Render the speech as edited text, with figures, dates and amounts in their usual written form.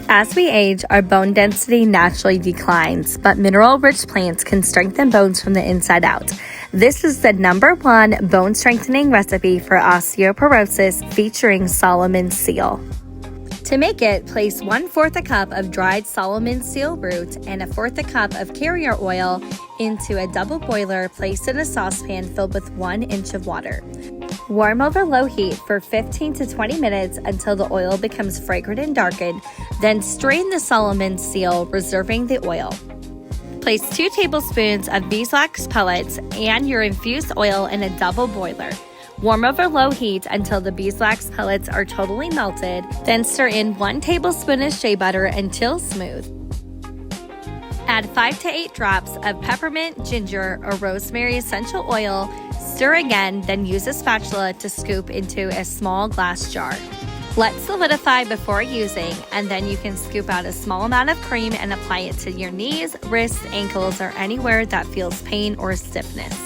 As we age, our bone density naturally declines, but mineral-rich plants can strengthen bones from the inside out. This is the #1 bone strengthening recipe for osteoporosis, featuring Solomon's seal. To make it, place 1/4 a cup of dried Solomon's seal root and 1/4 a cup of carrier oil into a double boiler placed in a saucepan filled with 1 inch of water. Warm over low heat for 15 to 20 minutes until the oil becomes fragrant and darkened, then strain the Solomon's seal, reserving the oil. Place 2 tablespoons of beeswax pellets and your infused oil in a double boiler. Warm over low heat until the beeswax pellets are totally melted, then stir in 1 tablespoon of shea butter until smooth. Add 5 to 8 drops of peppermint, ginger, or rosemary essential oil. Stir again, then use a spatula to scoop into a small glass jar. Let solidify before using, and then you can scoop out a small amount of cream and apply it to your knees, wrists, ankles, or anywhere that feels pain or stiffness.